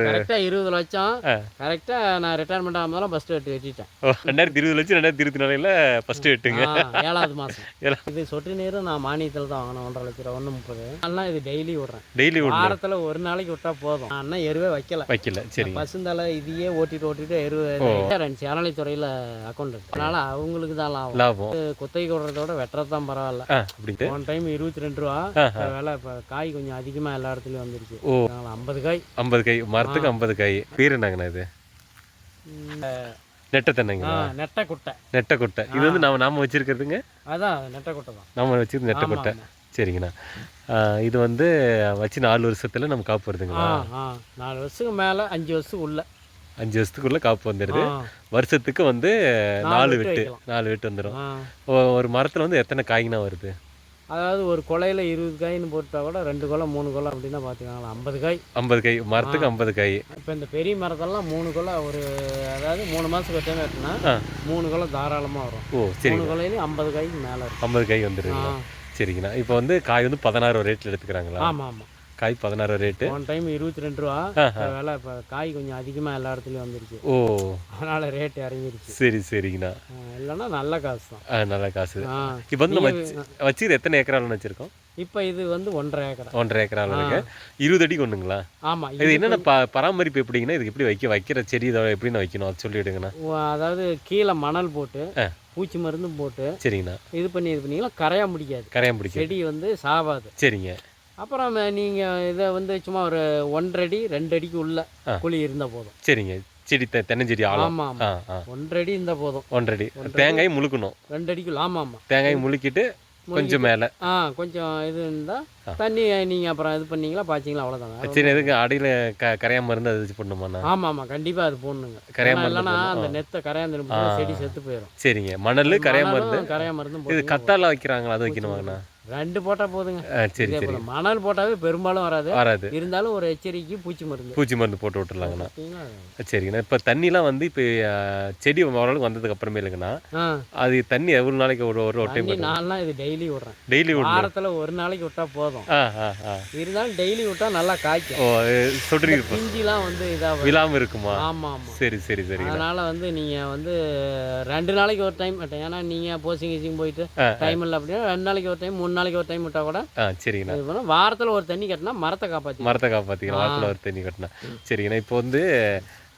கரெக்டாக 20 லட்சம். கரெக்டாக நான் ரிட்டையர்மெண்ட் ஆகும்போதெல்லாம் ஃபஸ்ட்டு வெட்டிட்டேன். 2020 லட்சம் 2024ல் ஃபஸ்ட்டு வெட்டுங்க. 7வது மாதம். இது சொட்டு நீரும் நான் மானியத்தில் தான் வாங்கினேன். 1.5 லட்ச ரூபா 1.30. அதெல்லாம் இது டெய்லி விட்றேன். டெய்லி வாரத்தில் ஒரு நாளைக்கு விட்டால் போதும். நான் இன்னும் எருவே வைக்கல. சரி. பசுந்தலை இதையே ஓட்டிட்டு எருவு சேனலைத்துறையில் அக்கௌண்ட் இருக்கு. அதனால் அவங்களுக்கு தான் லாபம். குத்தகை விடுறதோட வெட்டுறது தான் பரவாயில்ல. ஒன் டைம் 22 ரூபா வேலை. இப்போ காய் கொஞ்சம் அதிகமாக எல்லா இடத்துலையும் வந்துருச்சு. 50 காய். 50 காய் மரத்துக்கு 50 காய். பேர் என்னங்கண்ணா இது? நெட்டத்தண்ணைங்களா? நெட்டக்குட்டை. இது வந்து நாம வச்சிருக்கிறதுங்க. அதான் நெட்டக்குட்டை தான் நாம வச்சிருக்க நெட்டக்குட்டை. சரிங்கண்ணா. இது வந்து வச்சு 4 வருஷத்துல நம்ம காப்பு வருதுங்களா? 4 வருஷத்துக்கு மேலே 5 வருஷத்துக்கு உள்ள 5 வருஷத்துக்குள்ள காப்பு வந்துடுது. வருஷத்துக்கு வந்து 4 வெட்டு வந்துடும். ஒரு மரத்தில் வந்து எத்தனை காய்னா வருது? அதாவது ஒரு கொலையில் 20 காய்னு போட்டால் கூட 2 கொலை 3 கொலை அப்படின்னா பார்த்துக்கலாம். 50 காய். 50 காய் மரத்துக்கு 50 காய். இப்போ இந்த பெரிய மரத்தெல்லாம் 3 கொலை ஒரு அதாவது 3 மாதத்துக்கு ஒரு டைம் வெட்டினா 3 கொலை தாராளமாக வரும். சரி. 3 கொலையிலையும் 50 காய்க்கு மேலே இருக்கும். 50 காய் வந்துடுது. சரிங்கண்ணா. இப்போ வந்து காய் வந்து 16 ரேட்டில் எடுத்துக்கிறாங்களா? ஆமாம். காய் 16 ரேட்டு. ஒன் டைம் 22 ரூபா வேலை. இப்போ காய் கொஞ்சம் அதிகமாக எல்லா இடத்துலையும் வந்துருச்சு. அதனால் ரேட்டு இறங்கிருச்சு. சரிங்கண்ணா. இல்லைன்னா நல்ல காசு தான். நல்ல காசு. இப்போ வந்து நம்ம வச்சுக்கிறது எத்தனை ஏக்கரால் வச்சுருக்கோம்? இப்போ இது வந்து 1.5 ஏக்கரா. 1.5 ஏக்கரால் இருக்கு. 20 அடிக்கு ஒன்றுங்களா? ஆமாம். இது என்னென்ன பராமரிப்பு எப்படிங்கன்னா, இதுக்கு எப்படி வைக்கிற செடி இதை எப்படின்னு வைக்கணும் அது சொல்லிவிடுங்கண்ணா. அதாவது கீழே மணல் போட்டு பூச்சி மருந்தும் போட்டு சரிங்கண்ணா இது பண்ணிங்கன்னா கரையா முடிக்காது. செடி வந்து சாவாது. சரிங்க. அப்புறம் நீங்கள் இதை வந்து சும்மா ஒரு 1.5 அடி 2 அடிக்கு உள்ள குழி இருந்தால் போதும். சரிங்க. செடி தென்னஞ்செடி ஆழம். ஆமாம். 1.5 அடி இருந்தால் போதும். 1.5 அடி. தேங்காய் முழுக்கணும் 2 அடிக்குள்ள. ஆமாம். தேங்காய் முழுக்கிட்டு கொஞ்சம் மேலே கொஞ்சம் இது இருந்தால் தண்ணி நீங்கள் அப்புறம் இது பண்ணீங்களா பாய்ச்சிங்களா அவ்வளோதாங்க. சரி. எதுக்கு அடியில் கரையாமல் இருந்து அது இது பண்ணுமாண்ணா? ஆமாம். கண்டிப்பாக அது போடணுங்க. கரையாமல் இல்லைன்னா அந்த நெத்தை கரையாந்து செடி செத்து போயிடும். சரிங்க. மணல் கரையாமல் மருந்து இது கத்தால வைக்கிறாங்களா? அது வைக்கணுமாங்கண்ணா? 2 போட்டால் போதுங்க. சரி. மணல் போட்டாவே பெரும்பாலும் வராது. இருந்தாலும் ஒரு எச்சரிக்கை பூச்சி மருந்து போட்டு விட்டுருலாங்கண்ணா. சரிங்கண்ணா. இப்போ தண்ணிலாம் வந்து இப்போ செடி ஓரளவுக்கு வந்ததுக்கு அப்புறமே இல்லைங்கண்ணா, அது தண்ணி எவ்வளோ நாளைக்கு ஒரு டைம்? நான்லாம் இது டெய்லி விட்றேன். டெய்லி வாரத்தில் ஒரு நாளைக்கு விட்டா போதும். இருந்தாலும் டெய்லி விட்டா நல்லா காய்க்கும். சொட்டு பிஞ்சிலாம் வந்து இதாக விழாமல் இருக்குமா? ஆமாம். சரி. அதனால வந்து நீங்கள் வந்து 2 நாளைக்கு ஒரு டைம். ஏன்னா நீங்கள் போசிங் போயிட்டு டைம் இல்லை அப்படின்னா 2 நாளைக்கு ஒரு டைம் 3 நாளைக்கு ஒரு டைம் விட்டா கூட சரிங்கண்ணா. வாரத்தில் ஒரு தண்ணி கட்டினா மரத்தை காப்பாற்றிக்கலாம். வாரத்தில் ஒரு தண்ணி கட்டினா சரிங்கண்ணா. இப்போ வந்து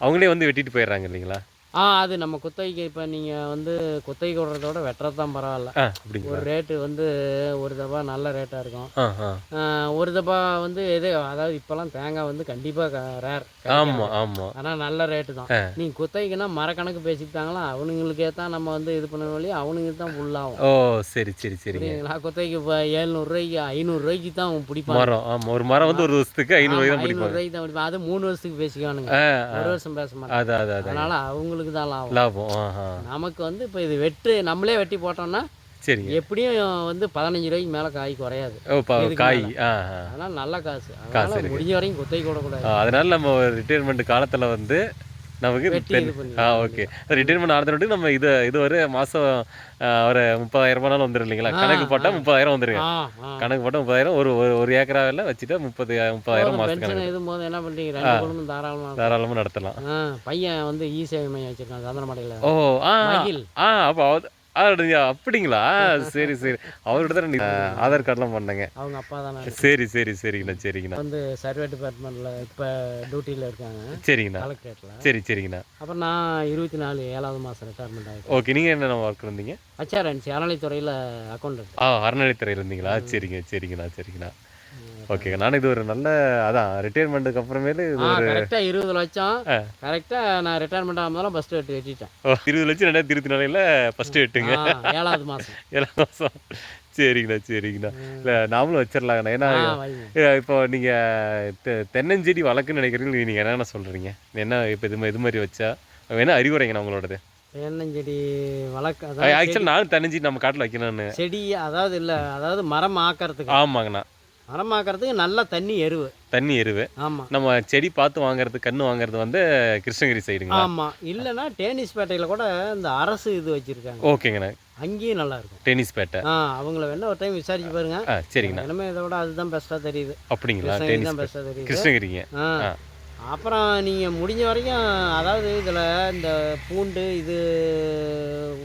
அவங்களே வந்து வெட்டிட்டு போயிடுறாங்க இல்லைங்களா? அது நம்ம குத்தகைக்கு இப்போ நீங்கள் வந்து குத்தகைக்கு விடுறதோட வெட்டுறது தான் பரவாயில்ல. ஒரு ரேட்டு வந்து ஒரு தபா நல்ல ரேட்டாக இருக்கும். ஒரு தபா வந்து அதாவது இப்போல்லாம் தேங்காய் வந்து கண்டிப்பாக ரேர். ஆனால் நல்ல ரேட்டு தான். நீங்கள் குத்தகைக்குன்னா மரக்கணக்கு பேசிட்டாங்களா அவனுங்களுக்கே தான் நம்ம வந்து இது பண்ண வழி அவனுங்க தான் ஃபுல்லாகும். சரி. நான் குத்தகைக்கு இப்போ 700 ரூபாய்க்கு 500 ரூபாய்க்கு தான் பிடிப்பாங்க. ஒரு மரம் வந்து ஒரு வருஷத்துக்கு 500 ரூபாய்க்கு தான் பிடிப்பாங்க. அது 3 வருஷத்துக்கு பேசிக்கானுங்க. ஒரு வருஷம் பேச மாட்டாங்க. அதனால அவங்களுக்கு தான் லாபம். நமக்கு வந்து இப்போ இது நம்மளே வெட்டி போட்டோம்னா சரி எப்படியும் வந்து 15 ரூபாய்க்கு மேலே காய் குறையாது. அதனால நல்ல காசு. முடிஞ்ச வரைக்கும் குத்தகை கூடக்கூடாது. அதனால நம்ம ரிட்டையர்மெண்ட் காலத்தில் வந்து நமக்கு ஓகே ரிட்டைர்மெண்ட் ஆனதுக்கு நம்ம இது ஒரு மாதம் ஒரு 30,000 ரூபாய்னாலும் வந்துடும் இல்லைங்களா? கணக்கு போட்டால் 30,000 வந்துருங்க. கணக்கு போட்டால் 30,000 ஒரு ஏக்கராவில் வச்சுட்டு 30,000 மாதம் போது என்ன பண்ணுறீங்க? தாராளமாக நடத்தலாம். பையன் வந்து சேவை மையம் வச்சிருக்கான் சந்திரமடையில். அப்போ அப்படிங்களா? சரி. அவர்கிட்ட தான் ஆதார் கார்டெலாம் பண்ணேங்க. அவங்க அப்பா தானே. சரிங்கண்ணா. வந்து சர்வே டிபார்ட்மெண்ட்டில் இப்போ டியூட்டியில் இருக்காங்க. சரிங்கண்ணா. கலெக்டரேட்டில். சரிங்கண்ணா. அப்புறம் நான் 24 7வது மாதம் ரிட்டையர்மெண்ட் ஆகிட்டேன். ஓகே. நீங்கள் என்ன ஒர்க் இருந்தீங்க? அறநிலைத்துறையில் அக்கௌண்ட். அறநிலைத்துறையில் இருந்தீங்களா? சரிங்கண்ணா. ஓகே. நான் இது ஒரு நல்ல ரிட்டையர்மெண்ட்டுக்கு அப்புறமேலு கரெக்டாக 20 லட்சம். கரெக்டாக நான் ரிட்டையர்மெண்ட் ஆகும்போதெல்லாம் ஃபஸ்ட்டு வெட்டிட்டேன். 20 லட்சம் 2024ல் ஃபஸ்ட்டு வெட்டுங்க. 7வது மாதம். சரிங்கண்ணா. இல்லை நாமளும் வச்சிடலாங்கண்ணா. ஏன்னா இப்போ நீங்கள் தென்னஞ்செடி வளர்க்குன்னு நினைக்கிறீங்க. நீங்கள் என்னென்ன சொல்கிறீங்க? என்ன இப்போ இது மாதிரி வச்சா வேணா அறிவுரைங்கண்ணா உங்களோடது? தென்னஞ்செடி வளர்க்க ஆக்சுவலாக நானும் தென்னஞ்செடி நம்ம காட்டில் வைக்கணும்னு செடி அதாவது மரம் ஆக்கிறதுக்கு. ஆமாங்கண்ணா. மரம் ஆக்கிறதுக்கு நல்ல தண்ணி எருவு. ஆமாம். நம்ம செடி பார்த்து வாங்குறது கன்று வாங்குறது வந்து கிருஷ்ணகிரி சைடுங்க. ஆமாம். இல்லைன்னா டேனிஸ்பேட்டையில் கூட இந்த அரசு இது வச்சுருக்காங்க. ஓகேங்கண்ணா. அங்கேயும் நல்லா இருக்கும். டேனிஸ்பேட்டை. அவங்கள வேணா ஒரு டைம் விசாரிச்சு பாருங்க. சரிங்கண்ணா. இனிமே இதை விட அதுதான் பெஸ்ட்டாக தெரியுது. அப்படிங்களா? தான் பெஸ்ட்டாக தெரியுது. கிருஷ்ணகிரிங்க. அப்புறம் நீங்கள் முடிஞ்ச வரைக்கும் அதாவது இதில் இந்த பூண்டு இது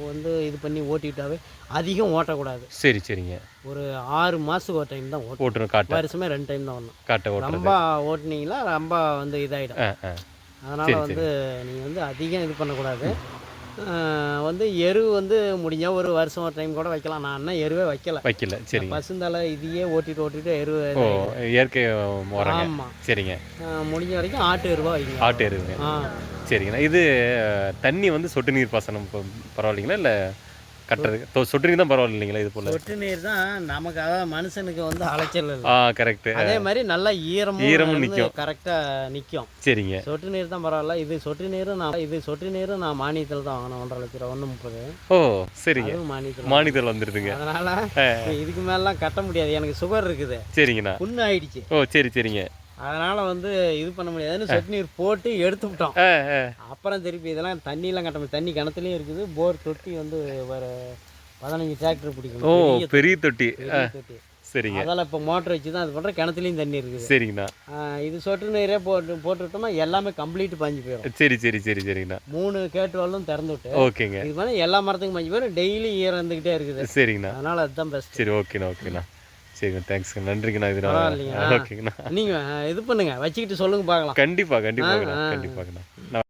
வந்து இது பண்ணி ஓட்டிக்கிட்டாவே அதிகம் ஓட்டக்கூடாது. சரி சரிங்க. ஒரு 6 மாதத்துக்கு ஒரு டைம் தான் ஓட்டணும். காட்ட வருஷமே 2 டைம் தான் வரணும். காட்ட ஓட்டுறது. ரொம்ப ஓட்டுனீங்களா ரொம்ப வந்து இதாகிடும். அதனால் வந்து நீங்கள் வந்து அதிகம் இது பண்ணக்கூடாது. வந்து எரு வந்து முடிஞ்சால் ஒரு வருஷம் ஒரு டைம் கூட வைக்கலாம். நான் இன்னும் எருவே வைக்கல. சரி. பசுந்தால இதையே ஓட்டிட்டு எரு. இயற்கை உரங்க. ஆமாம். சரிங்க. முடிஞ்ச வரைக்கும் ஆட்டு எருவா வைங்க. ஆட்டு எருவுங்க. சரிங்கண்ணா. இது தண்ணி வந்து சொட்டு நீர் பாசனம் பரவாயில்லைங்களா இல்லை கட்டுறது சொட்டு நீர் தான் பரவாயில்ல இல்லைங்களா? இது போல் சொட்டு நீர் தான் நமக்கு, அதாவது மனுஷனுக்கு வந்து அலைச்சல் இல்லை. கரெக்ட். அதே மாதிரி நல்லா ஈரமும் நிற்கும், கரெக்டாக நிற்கும். சரிங்க. சொட்டு நீர் தான் பரவாயில்ல. இது சொட்டு நீரும் நான் மானியத்தில் தான் வாங்கினேன். 1,50,000 ரூபா 1,30. ஓ சரிங்க. மானியத்தில் வந்துடுதுங்க. அதனால் இதுக்கு மேலாம் கட்ட முடியாது. எனக்கு சுகர் இருக்குது. சரிங்கண்ணா. புண்ணு ஆயிடுச்சு. ஓ சரி சரிங்க. அதனால் வந்து இது பண்ண முடியாதுன்னு சொட்டு நீர் போட்டு எடுத்து விட்டோம். அப்புறம் திருப்பி இதெல்லாம் தண்ணியெலாம் கட்ட முடியாது. தண்ணி கிணத்துலேயும் இருக்குது. போர் தொட்டி வந்து ஒரு 15 டிராக்டர் பிடிக்கணும். ஓ பெரிய தொட்டி. சரிங்க. அதெல்லாம் இப்போ மோட்டர் வச்சு தான் இது பண்ணுறேன். கிணத்துலேயும் தண்ணி இருக்குது. சரிங்கண்ணா. இது சொட்டு நீரே போட்டுவிட்டோம்னா எல்லாமே கம்ப்ளீட் பாஞ்சு போயிடும். சரிங்கண்ணா. 3 கேட்டுவாலும் திறந்து விட்டு ஓகேங்க. இது பண்ணி எல்லா மரத்துக்கும் பாஞ்சு போயிடும். டெய்லி ஈரம் இருந்துக்கிட்டே இருக்குது. சரிங்கண்ணா. அதனால் அதுதான் பெஸ்ட். சரி ஓகேண்ணா. சரிங்க. தேங்க்ஸ்ங்க. நன்றிங்கண்ணா. இது ஓகேங்கண்ணா. நீங்கள் இது பண்ணுங்க, வச்சுக்கிட்டு சொல்லுங்க பார்க்கலாம். கண்டிப்பாகண்ணா.